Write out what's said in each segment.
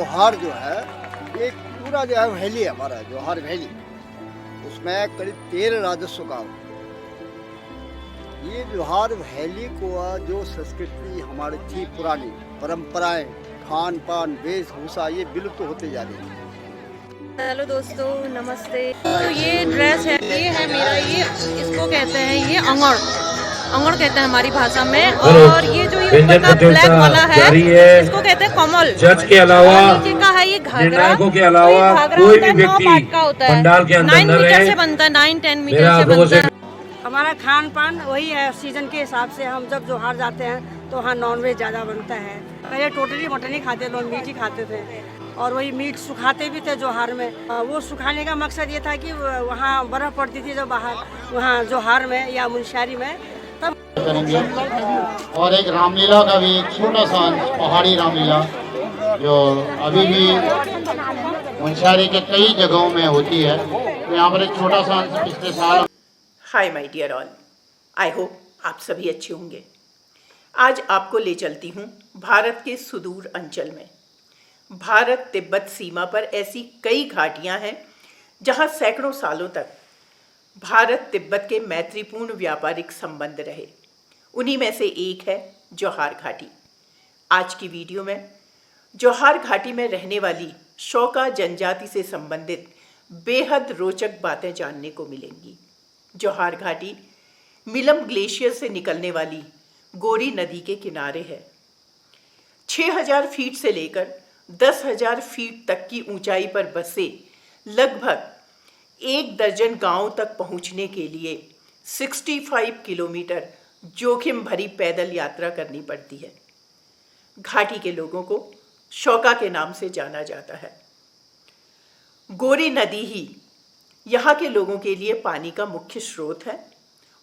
जोहार जो है ये पूरा जो है वैली है, हमारा जोहार वैली, उसमें करीब 13 राजस्व गाँव। ये जोहार वैली को जो संस्कृति हमारी थी, पुरानी परंपराएं, खान पान, वेशभूषा, ये विलुप्त होते जा रही है। हेलो दोस्तों, नमस्ते। तो ये ड्रेस है, ये है मेरा, ये इसको कहते हैं, ये अंगड़ कहते हैं हमारी भाषा में। और ये जो ये ऊपर का ब्लैक वाला है इसको कहते हैं कमल। जज के अलावा, नीचे का है ये घाघरा। निर्णायकों के अलावा कोई भी व्यक्ति पंडाल के अंदर 9 मीटर से बनता है, 9-10 मीटर से बनता है। हमारा खान पान वही है, सीजन के हिसाब से हम जब जोहार जाते हैं तो वहाँ नॉनवेज ज़्यादा बनता है। पहले टोटली मटन ही खाते लोग, मीट ही खाते थे, और वही मीट सुखाते भी थे जोहार में। वो सुखाने का मकसद ये था कि वहाँ बर्फ़ पड़ती थी जब बाहर, वहाँ जोहार में या मुनस्यारी में, तब करेंगे। और एक रामलीला का भी एक छोटा सा पहाड़ी रामलीला जो अभी भी मुनस्यारी के कई जगहों में होती है, तो यहाँ पर एक छोटा सा पिछले साल। Hi my dear all, I hope आप सभी अच्छे होंगे। आज आपको ले चलती हूँ भारत के सुदूर अंचल में। भारत तिब्बत सीमा पर ऐसी कई घाटियाँ हैं जहाँ सैकड़ों सालों तक भारत तिब्बत के मैत्रीपूर्ण व्यापारिक संबंध रहे। उन्हीं में से एक है जोहार घाटी। आज की वीडियो में जोहार घाटी में रहने वाली शोका जनजाति से संबंधित बेहद रोचक बातें जानने को मिलेंगी। जोहार घाटी मिलम ग्लेशियर से निकलने वाली गोरी नदी के किनारे है। 6000 फीट से लेकर 10,000 फीट तक की ऊंचाई पर बसे लगभग 1 दर्जन गांव तक पहुंचने के लिए 65 किलोमीटर जोखिम भरी पैदल यात्रा करनी पड़ती है। घाटी के लोगों को शोका के नाम से जाना जाता है। गोरी नदी ही यहाँ के लोगों के लिए पानी का मुख्य स्रोत है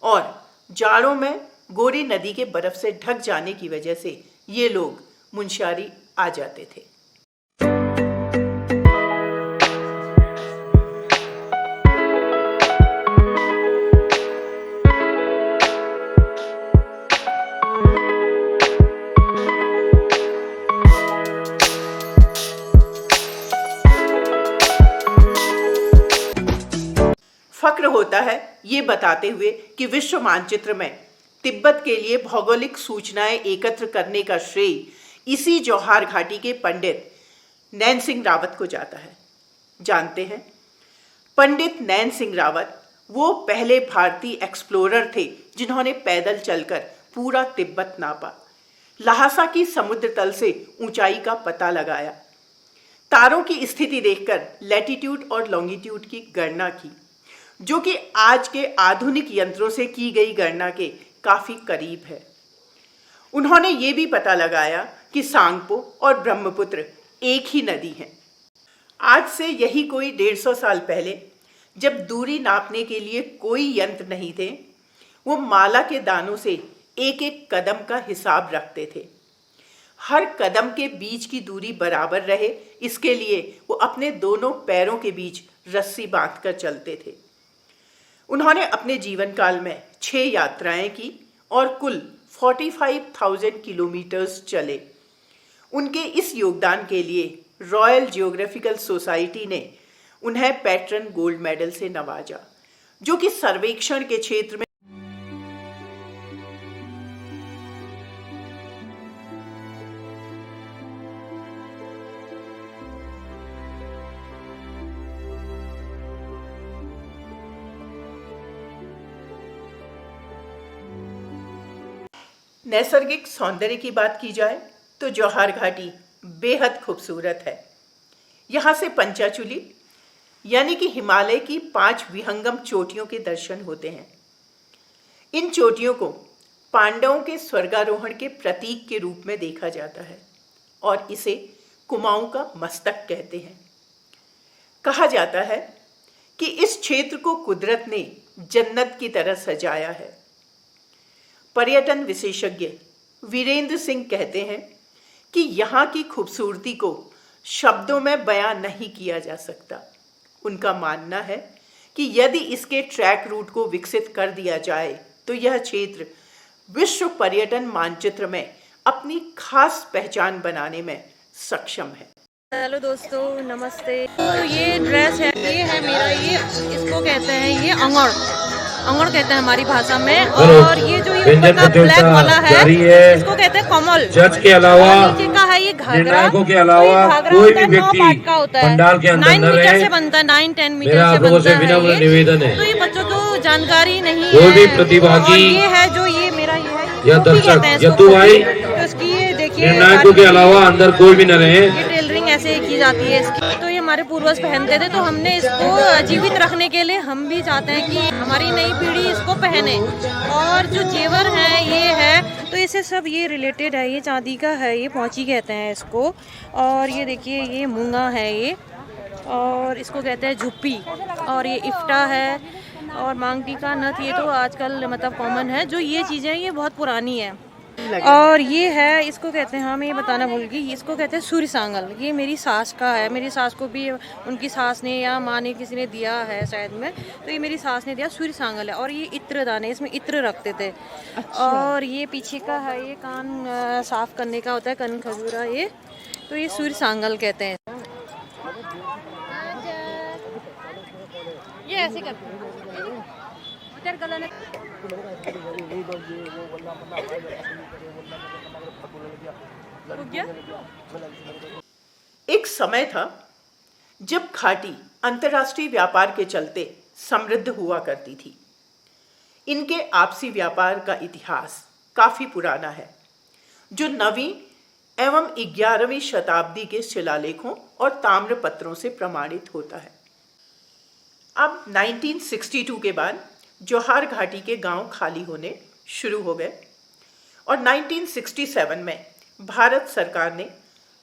और जाड़ों में गोरी नदी के बर्फ से ढक जाने की वजह से ये लोग मुनस्यारी आ जाते थे। फक्र होता है ये बताते हुए कि विश्व मानचित्र में तिब्बत के लिए भौगोलिक सूचनाएं एकत्र करने का श्रेय इसी जोहार घाटी के पंडित नैन सिंह रावत को जाता है। जानते हैं, पंडित नैन सिंह रावत वो पहले भारतीय एक्सप्लोरर थे जिन्होंने पैदल चलकर पूरा तिब्बत नापा, ल्हासा की समुद्र तल से ऊंचाई का पता लगाया, तारों की स्थिति देखकर लैटिट्यूड और लॉन्गिट्यूड की गणना की, जो कि आज के आधुनिक यंत्रों से की गई गणना के काफी करीब है। उन्होंने ये भी पता लगाया कि सांगपो और ब्रह्मपुत्र एक ही नदी है। आज से यही कोई 150 साल पहले, जब दूरी नापने के लिए कोई यंत्र नहीं थे, वो माला के दानों से एक एक कदम का हिसाब रखते थे। हर कदम के बीच की दूरी बराबर रहे, इसके लिए वो अपने दोनों पैरों के बीच रस्सी बांधकर चलते थे। उन्होंने अपने जीवन काल में 6 यात्राएं की और कुल 45,000 किलोमीटर्स चले। उनके इस योगदान के लिए रॉयल जियोग्राफिकल सोसाइटी ने उन्हें पैट्रन गोल्ड मेडल से नवाजा, जो कि सर्वेक्षण के क्षेत्र में नैसर्गिक सौंदर्य की बात की जाए तो जोहार घाटी बेहद खूबसूरत है। यहाँ से पंचाचूली यानी कि हिमालय की 5 विहंगम चोटियों के दर्शन होते हैं। इन चोटियों को पांडवों के स्वर्गारोहण के प्रतीक के रूप में देखा जाता है और इसे कुमाऊं का मस्तक कहते हैं। कहा जाता है कि इस क्षेत्र को कुदरत ने जन्नत की तरह सजाया है। पर्यटन विशेषज्ञ वीरेंद्र सिंह कहते हैं कि यहाँ की खूबसूरती को शब्दों में बयां नहीं किया जा सकता। उनका मानना है कि यदि इसके ट्रैक रूट को विकसित कर दिया जाए तो यह क्षेत्र विश्व पर्यटन मानचित्र में अपनी खास पहचान बनाने में सक्षम है। हेलो दोस्तों, नमस्ते। तो ये ड्रेस है, ये है मेरा, ये इसको कहते हैं ये अंगड़ कहते हैं हमारी भाषा में। और ये जो ये ऊपर का ब्लैक वाला है इसको कहते हैं कमल। जज के अलावा नीचे का है ये घाघरा। निर्णायकों के अलावा कोई भी व्यक्ति पंडाल के अंदर 9 न मीटर रहे। से बनता है, 9-10 मीटर मेरा से आप लोगों से बनता विनम्र है निवेदन है। तो ये बच्चों को जानकारी नहीं कोई भी है। प्रतिभागी और ये है जो ये मेरा ये है या टोपी दर्शक कहते हैं इसको, यदु भाई तो इसकी ये देखिए निर्णायकों के अलावा अंदर कोई भी न रहे। ये टेलरिंग ऐसे ही की जाती है इसकी। तो ये हमारे पूर्वज पहनते थे, तो हमने इसको जीवित रखने के लिए हम भी चाहते हैं कि हमारी नई पीढ़ी इसको पहने। और जो जेवर है ये है, तो इसे सब ये रिलेटेड है, ये चांदी का है, ये पौची कहते हैं इसको। और ये देखिए ये मूंगा है ये, और इसको कहते हैं झुप्पी। और ये इफ्टा है और मांग टीका नथ, ये तो आजकल मतलब कॉमन है। जो ये चीज़ें ये बहुत पुरानी है। और ये है, इसको कहते हैं, हाँ मैं ये बताना भूल गई, इसको कहते हैं सूर्य सांगल। ये मेरी सास का है, मेरी सास को भी उनकी सास ने या माँ ने किसी ने दिया है शायद में, तो ये मेरी सास ने दिया, सूर्य सांगल है। और ये इत्र दाने, इसमें इत्र रखते थे। और ये पीछे का है, ये कान साफ करने का होता है, कन खजूरा ये, तो ये सूर्य सांगल कहते हैं। ये ऐसे करते हैं। एक समय था जब घाटी अंतर्राष्ट्रीय व्यापार के चलते समृद्ध हुआ करती थी। इनके आपसी व्यापार का इतिहास काफी पुराना है, जो 9वीं एवं 11वीं शताब्दी के शिलालेखों और ताम्रपत्रों से प्रमाणित होता है। अब 1962 के बाद जौहार घाटी के गांव खाली होने शुरू हो गए और 1967 में भारत सरकार ने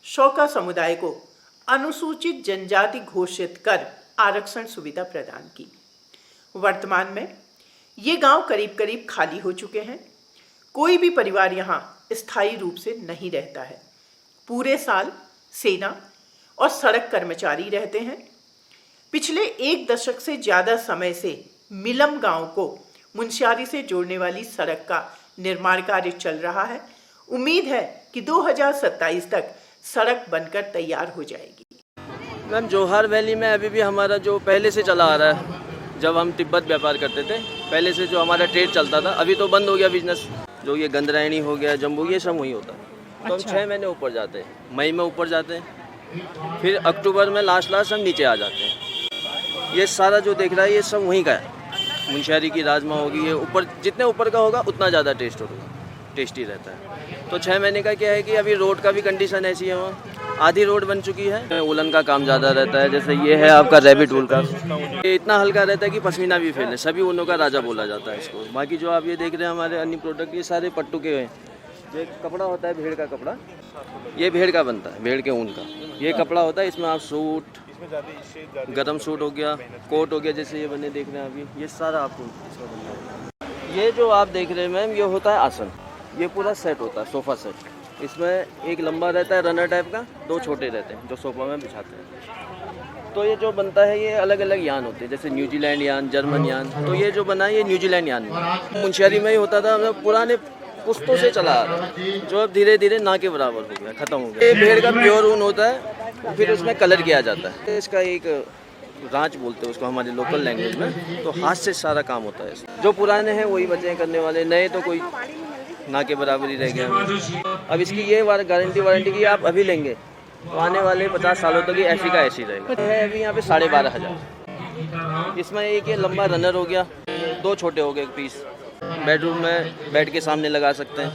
शौका समुदाय को अनुसूचित जनजाति घोषित कर आरक्षण सुविधा प्रदान की। वर्तमान में ये गांव करीब करीब खाली हो चुके हैं। कोई भी परिवार यहाँ स्थायी रूप से नहीं रहता है। पूरे साल सेना और सड़क कर्मचारी रहते हैं। पिछले 1 दशक से ज़्यादा समय से मिलम गांव को मुनस्यारी से जोड़ने वाली सड़क का निर्माण कार्य चल रहा है। उम्मीद है कि 2027 तक सड़क बनकर तैयार हो जाएगी। मैम, जौहार वैली में अभी भी हमारा जो पहले से चला आ रहा है, जब हम तिब्बत व्यापार करते थे पहले से जो हमारा ट्रेड चलता था, अभी तो बंद हो गया बिजनेस। जो ये गंदरायणी हो गया, जम्बू, ये सब वही होता है। तो हम 6 महीने ऊपर जाते हैं, मई में ऊपर जाते हैं, फिर अक्टूबर में लास्ट हम नीचे आ जाते हैं। ये सारा जो देख रहा है ये सब वहीं का है। मुनस्यारी की राजमा होगी, ये ऊपर जितने ऊपर का होगा उतना ज़्यादा टेस्टी रहता है। तो 6 महीने का क्या है कि अभी रोड का भी कंडीशन ऐसी है, वहाँ आधी रोड बन चुकी है। उलन का काम ज़्यादा रहता है, जैसे ये है आपका रैबिट वूल का, ये इतना हल्का रहता है कि पश्मीना भी फैले, सभी ऊनों का राजा बोला जाता है इसको। बाकी जो आप ये देख रहे हैं हमारे अन्य प्रोडक्ट, ये सारे पट्टू के हैं। ये कपड़ा होता है भेड़ का कपड़ा, ये भेड़ का बनता है, भेड़ के ऊन का ये कपड़ा होता है। इसमें आप सूट, गरम सूट हो गया, कोट हो गया, जैसे ये बने देख रहे हैं अभी, ये सारा आपको इसका बनता है। ये जो आप देख रहे हैं मैम, ये होता है आसन। ये पूरा सेट होता है, सोफ़ा सेट। इसमें एक लंबा रहता है रनर टाइप का, 2 छोटे रहते हैं जो सोफ़ा में बिछाते हैं। तो ये जो बनता है ये अलग अलग यान होते हैं, जैसे न्यूजीलैंड यान, जर्मन यान। तो ये जो बना है ये न्यूजीलैंड यान में मुनस्यारी में ही होता था, मतलब पुराने पुश्तों से चला आ रहा है, जो अब धीरे धीरे ना के बराबर हो गया, ख़त्म हो गया। ये भेड़ का प्योर ऊन होता है, फिर उसमें कलर किया जाता है। इसका एक रांच बोलते हैं उसको हमारे लोकल लैंग्वेज में। तो हाथ से सारा काम होता है। जो पुराने हैं वही बचे हैं करने वाले, नए तो कोई ना के बराबर ही रह गया। अब इसकी ये गारंटी वारंटी की आप अभी लेंगे तो आने वाले 50 सालों तक ये ऐसी का ऐसी रहेगा। है अभी यहाँ पे 12,500। इसमें एक ये लंबा रनर हो गया, 2 छोटे हो गए पीस। बेडरूम में बेड के सामने लगा सकते हैं,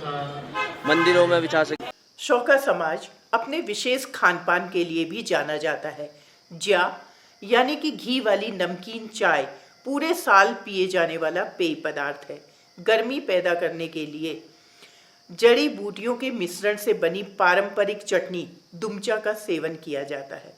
मंदिरों में बिछा सकते हैं। शौका समाज अपने विशेष खान पान के लिए भी जाना जाता है। ज्या यानी कि घी वाली नमकीन चाय पूरे साल पिए जाने वाला पेय पदार्थ है। गर्मी पैदा करने के लिए जड़ी बूटियों के मिश्रण से बनी पारंपरिक चटनी दुमचा का सेवन किया जाता है।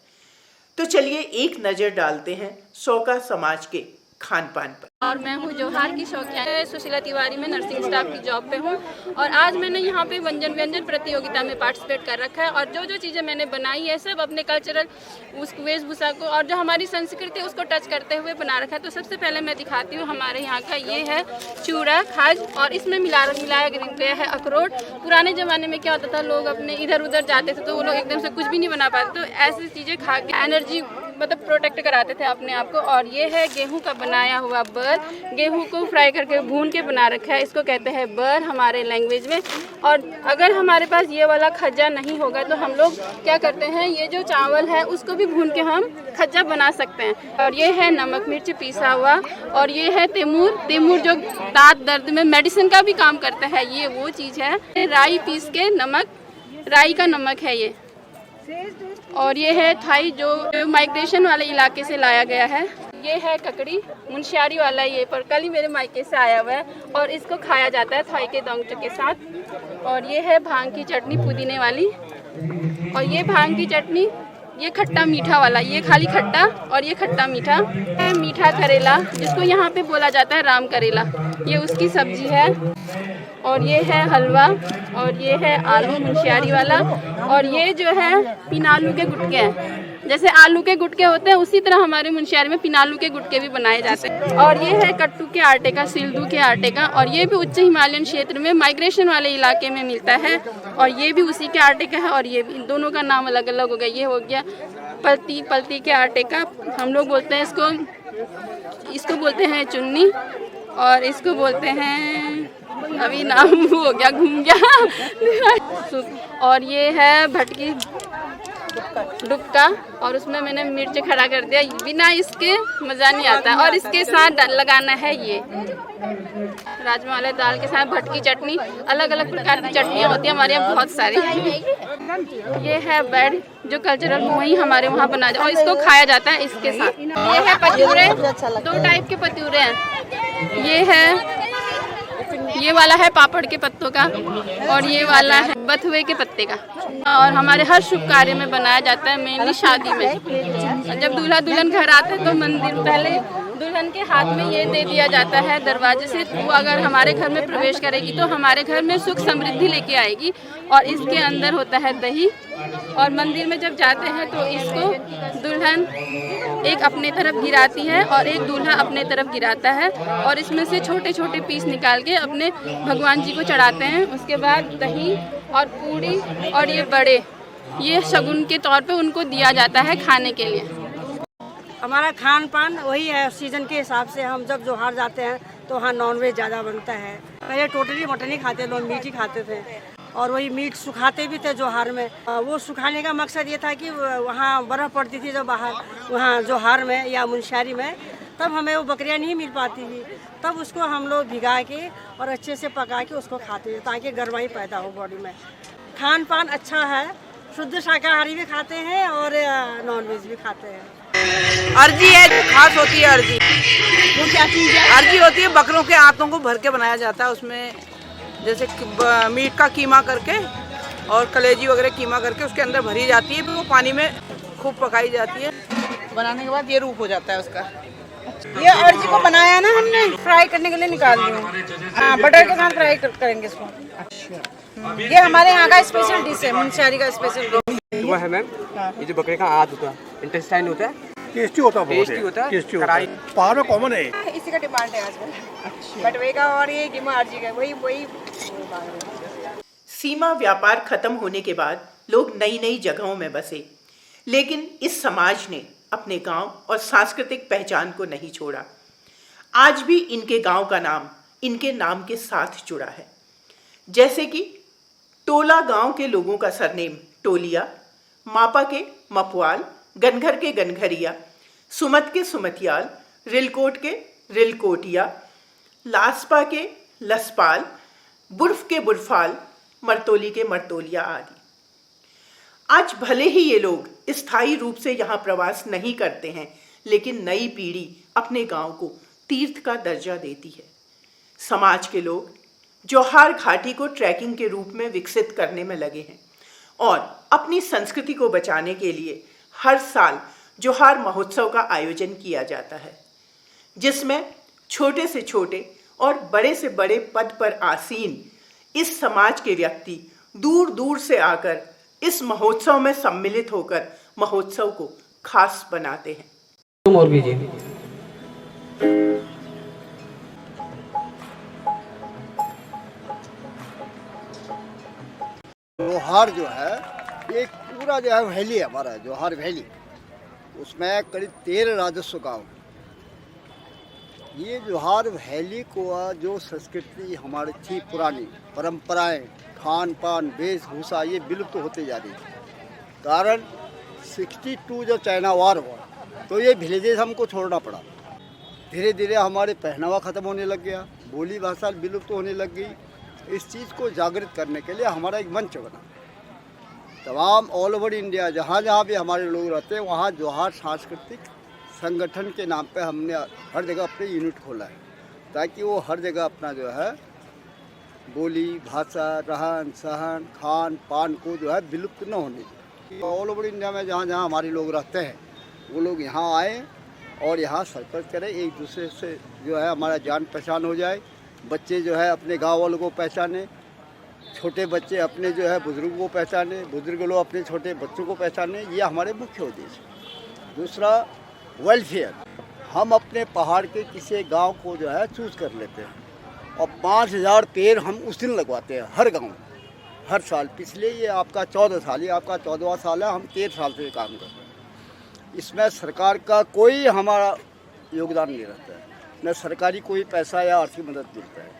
तो चलिए एक नज़र डालते हैं शौका समाज के खान पान पर। और मैं हूँ जोहार की शौकिया सुशीला तिवारी में नर्सिंग स्टाफ की जॉब पे हूँ और आज मैंने यहाँ पे व्यंजन प्रतियोगिता में पार्टिसिपेट कर रखा है और जो चीज़ें मैंने बनाई है सब अपने कल्चरल उस वेशभूषा को और जो हमारी संस्कृति उसको टच करते हुए बना रखा है। तो सबसे पहले मैं दिखाती हूँ हमारे यहाँ का ये है चूड़ा खाज और इसमें मिलाया गया है अखरोट। पुराने ज़माने में क्या होता था, लोग अपने इधर उधर जाते थे तो वो लोग एकदम से कुछ भी नहीं बना पाते, तो ऐसी चीज़ें खा के एनर्जी मतलब प्रोटेक्ट कराते थे अपने आप को। और ये है गेहूं का बनाया हुआ बर, गेहूं को फ्राई करके भून के बना रखा है, इसको कहते हैं बर हमारे लैंग्वेज में। और अगर हमारे पास ये वाला खज्जा नहीं होगा तो हम लोग क्या करते हैं, ये जो चावल है उसको भी भून के हम खज्जा बना सकते हैं। और ये है नमक मिर्च पीसा हुआ और ये है तेमूर जो दांत दर्द में मेडिसिन का भी काम करता है, ये वो चीज़ है। राई पीस के नमक, राई का नमक है ये। और ये है थाई जो माइग्रेशन वाले इलाके से लाया गया है। ये है ककड़ी मुंशियारी वाला, ये पर कल ही मेरे मायके से आया हुआ है और इसको खाया जाता है थाई के दोंगच के साथ। और ये है भांग की चटनी पुदीने वाली और ये भांग की चटनी ये खट्टा मीठा वाला, ये खाली खट्टा और ये खट्टा मीठा। मीठा करेला जिसको यहाँ पे बोला जाता है राम करेला, ये उसकी सब्जी है। और ये है हलवा और ये है आलू मुंशियारी वाला और ये जो है पिनालू के गुटके हैं। जैसे आलू के गुटके होते हैं उसी तरह हमारे मुंशियारी में पिनालू के गुटके भी बनाए जाते हैं। और ये है कट्टू के आटे का, सिल्दू के आटे का और ये भी उच्च हिमालयन क्षेत्र में माइग्रेशन वाले इलाके में मिलता है और ये भी उसी के आटे का है। और ये भी, इन दोनों का नाम अलग अलग हो गया। ये हो गया पलती के आटे का, हम लोग बोलते हैं इसको बोलते हैं चुन्नी और इसको बोलते हैं अभी नाम हो गया घूम गया। और ये है भटकी डुबका और उसमें मैंने मिर्च खड़ा कर दिया, बिना इसके मज़ा नहीं आता। और इसके साथ लगाना है ये राजमा वाले दाल के साथ भटकी चटनी, अलग अलग प्रकार की चटनियाँ होती हैं हमारे यहाँ बहुत सारी। ये है बेड जो कल्चरल वही हमारे वहाँ बना जाए और इसको खाया जाता है इसके साथ। ये है पतूरे, 2 टाइप के पतूरे हैं। ये वाला है पापड़ के पत्तों का और ये वाला है बथुए के पत्ते का। और हमारे हर शुभ कार्य में बनाया जाता है, मेनली शादी में। जब दूल्हा दुल्हन घर आते हैं तो मंदिर पहले दुल्हन के हाथ में ये दे दिया जाता है दरवाजे से, वो अगर हमारे घर में प्रवेश करेगी तो हमारे घर में सुख समृद्धि लेके आएगी। और इसके अंदर होता है दही। और मंदिर में जब जाते हैं तो इसको दुल्हन एक अपने तरफ गिराती है और एक दूल्हा अपने तरफ गिराता है और इसमें से छोटे छोटे पीस निकाल के अपने भगवान जी को चढ़ाते हैं। उसके बाद दही और पूड़ी और ये बड़े, ये शगुन के तौर पे उनको दिया जाता है खाने के लिए। हमारा खान पान वही है, सीजन के हिसाब से हम जब जोहार जाते हैं तो वहाँ नॉनवेज ज़्यादा बनता है। पहले टोटली मटन ही खाते, लोग मीट ही खाते थे और वही मीट सुखाते भी थे जोहार में। वो सुखाने का मकसद ये था कि वहाँ बर्फ़ पड़ती थी जो बाहर वहाँ जोहार में या मुंशियारी में, तब हमें वो बकरियाँ नहीं मिल पाती थी, तब उसको हम लोग भिगा के और अच्छे से पका के उसको खाते थे ताकि गर्माई पैदा हो बॉडी में। खान पान अच्छा है, शुद्ध शाकाहारी भी खाते हैं और नॉनवेज भी खाते हैं। अर्जी है जो खास होती है, अर्जी वो क्या चीज़ है? अर्जी होती है बकरों के आंतों को भर के बनाया जाता है, उसमें जैसे मीट का कीमा करके और कलेजी वगैरह कीमा करके उसके अंदर भरी जाती है, फिर वो पानी में खूब पकाई जाती है। बनाने के बाद ये रूप हो जाता है उसका। ये अर्जी को बनाया ना हमने, फ्राई करने के लिए निकाल दिया। हाँ, बटर के साथ फ्राई करेंगे इसको। ये हमारे यहाँ का स्पेशल डिश है, मुंशियारी का स्पेशल डिश। वो है मैम, ये जो बकरे का आंत होता है, इंटेस्टाइन होता है, टेस्टी होता है, टेस्टी होता है, टेस्टी होता है। पहाड़ में कॉमन है, इसी का डिमांड है आजकल। बटवे का और ये कीमा अर्जी का वही। सीमा व्यापार खत्म होने के बाद लोग नई नई जगहों में बसे, लेकिन इस समाज ने अपने गांव और सांस्कृतिक पहचान को नहीं छोड़ा। आज भी इनके गांव का नाम इनके नाम के साथ जुड़ा है। जैसे कि टोला गांव के लोगों का सरनेम टोलिया, मापा के मपवाल, गनघर के गनघरिया, सुमत के सुमतियाल, रिलकोट के रिलकोटिया, लासपा के लसपाल, बुर्फ के बुरफाल, मरतोली के मरतोलिया आदि। आज भले ही ये लोग स्थायी रूप से यहाँ प्रवास नहीं करते हैं, लेकिन नई पीढ़ी अपने गांव को तीर्थ का दर्जा देती है। समाज के लोग जोहार घाटी को ट्रैकिंग के रूप में विकसित करने में लगे हैं और अपनी संस्कृति को बचाने के लिए हर साल जोहार महोत्सव का आयोजन किया जाता है। जिसमें छोटे से छोटे और बड़े से बड़े पद पर आसीन इस समाज के व्यक्ति दूर दूर से आकर इस महोत्सव में सम्मिलित होकर महोत्सव को खास बनाते हैं। और भी जी जोहार जो है एक पूरा जो है वैली है हमारा जोहार वैली, उसमें करीब 13 राजस्व गाँव। ये जोहार वैली को जो संस्कृति हमारी थी पुरानी परंपराएं, खान पान, वेशभूषा ये विलुप्त होते जा रही थी। कारण 62 जो चाइना वार हुआ तो ये विलेजेस हमको छोड़ना पड़ा। धीरे धीरे हमारे पहनावा ख़त्म होने लग गया, बोली भाषा विलुप्त होने लग गई। इस चीज़ को जागृत करने के लिए हमारा एक मंच बना। तमाम ऑल ओवर इंडिया जहाँ जहाँ भी हमारे लोग रहते हैं वहाँ जोहार सांस्कृतिक संगठन के नाम पे हमने हर जगह अपने यूनिट खोला है, ताकि वो हर जगह अपना जो है बोली भाषा, रहन सहन, खान पान को जो है विलुप्त न होने दें। ऑल ओवर इंडिया में जहाँ जहाँ हमारे लोग रहते हैं वो लोग यहाँ आए और यहाँ सरकत करें, एक दूसरे से जो है हमारा जान पहचान हो जाए। बच्चे जो है अपने गांव वालों को पहचाने, छोटे बच्चे अपने जो है बुज़ुर्गों को पहचाने, बुज़ुर्ग लोग अपने छोटे बच्चों को पहचाने। ये हमारे मुख्य उद्देश्य है। दूसरा वेलफेयर, हम अपने पहाड़ के किसी गांव को जो है चूज़ कर लेते हैं और 5000 पेड़ हम उस दिन लगवाते हैं हर गांव हर साल। पिछले ये आपका 14 साल, ये आपका 14वां साल है, हम 13 साल से काम कर रहे हैं। इसमें सरकार का कोई हमारा योगदान नहीं रहता है, न सरकारी कोई पैसा या आर्थिक मदद मिलता है।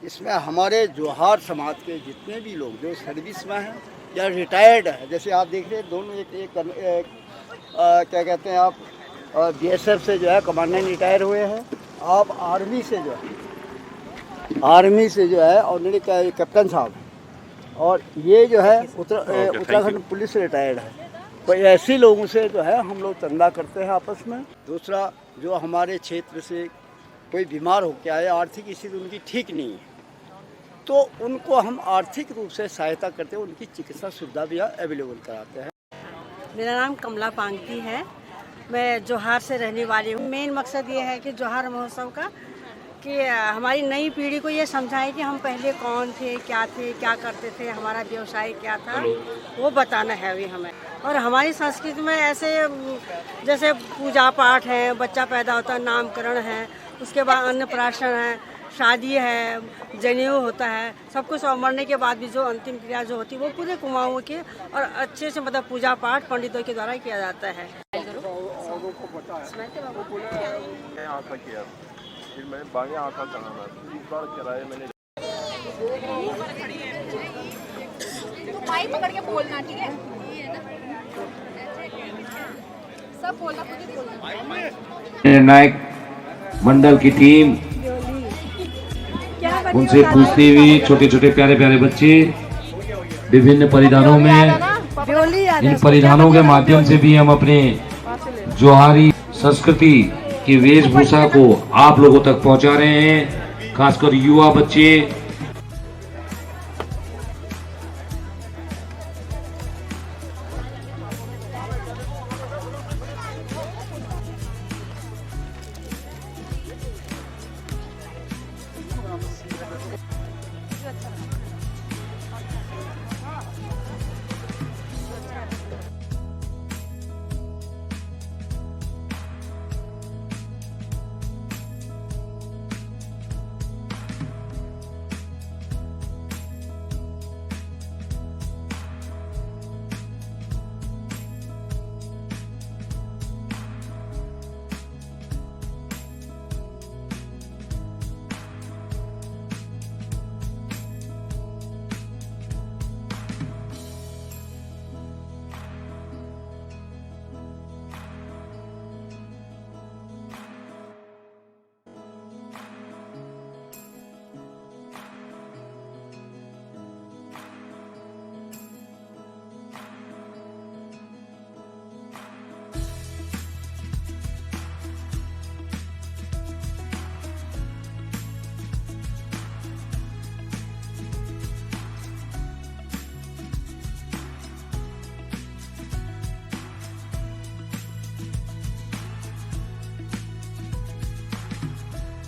इसमें हमारे जोहार समाज के जितने भी लोग जो सर्विस में हैं या रिटायर्ड है, जैसे आप देख रहे हैं दोनों एक क्या कहते हैं आप BSF से जो है कमांडेंट रिटायर हुए हैं, आप आर्मी से जो है ऑलरेडी कैप्टन साहब, और ये जो है उत्तराखंड पुलिस से रिटायर्ड है। तो ऐसे लोगों से जो है हम लोग चंदा करते हैं आपस में। दूसरा, जो हमारे क्षेत्र से कोई बीमार होकर आए, आर्थिक स्थिति उनकी ठीक नहीं है, तो उनको हम आर्थिक रूप से सहायता करते हैं, उनकी चिकित्सा सुविधा भी अवेलेबल कराते हैं। मेरा नाम कमला पांगती है, मैं जोहार से रहने वाली हूँ। मेन मकसद ये है कि जोहार महोत्सव का कि हमारी नई पीढ़ी को ये समझाएं कि हम पहले कौन थे, क्या करते थे, हमारा व्यवसाय क्या था, वो बताना है अभी हमें। और हमारी संस्कृति में ऐसे जैसे पूजा पाठ है, बच्चा पैदा होता है, नामकरण है, उसके बाद अन्नप्राशन है, शादी है, जनेऊ होता है, सब कुछ। और मरने के बाद भी जो अंतिम क्रिया जो होती है वो पूरे कुमाऊँ के और अच्छे से मतलब पूजा पाठ पंडितों के द्वारा किया जाता है। फिर मैंने बागे आटा चढ़ाना, इस बार चढ़ाए मैंने। माइक पकड़ के बोलना, ठीक है? सब बोलना, खुद ही बोलना। नायक मंडल की टीम उनसे पूछती हुई छोटे छोटे प्यारे प्यारे बच्चे विभिन्न परिधानों में, इन परिधानों के माध्यम से भी हम अपने जोहारी संस्कृति की वेशभूषा को आप लोगों तक पहुंचा रहे हैं, खासकर युवा बच्चे।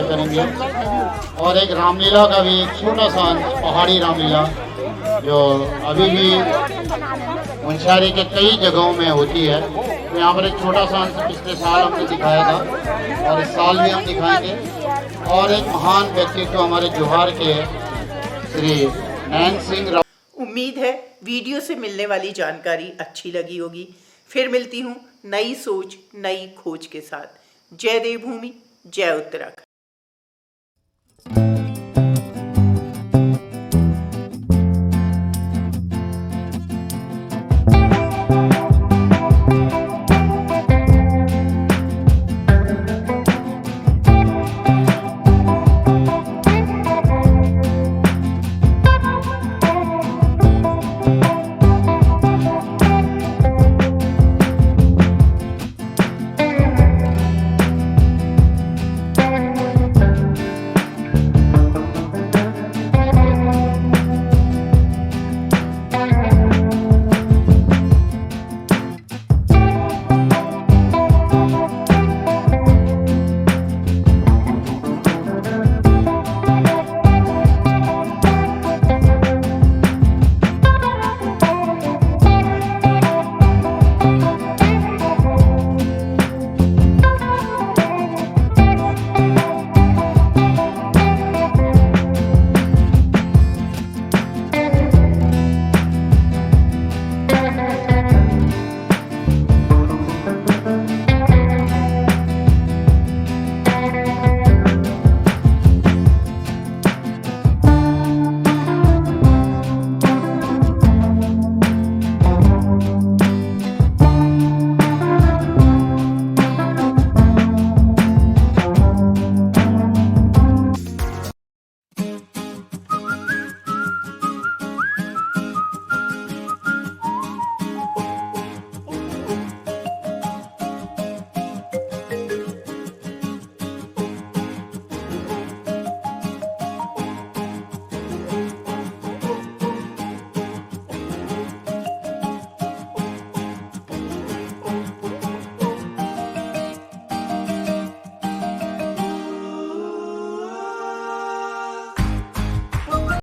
करेंगे। और एक रामलीला का भी एक छोटा सा पहाड़ी रामलीला जो अभी भी मुंशियारी के कई जगहों में होती है। तो यहाँ पर एक छोटा सा अंश पिछले साल हमने दिखाया था और इस साल भी हम दिखाएंगे। और एक महान व्यक्तित्व हमारे जोहार के श्री नैन सिंह राव। उम्मीद है वीडियो से मिलने वाली जानकारी अच्छी लगी होगी। फिर मिलती हूँ नई सोच नई खोज के साथ। जय देवभूमि, जय उत्तराखंड।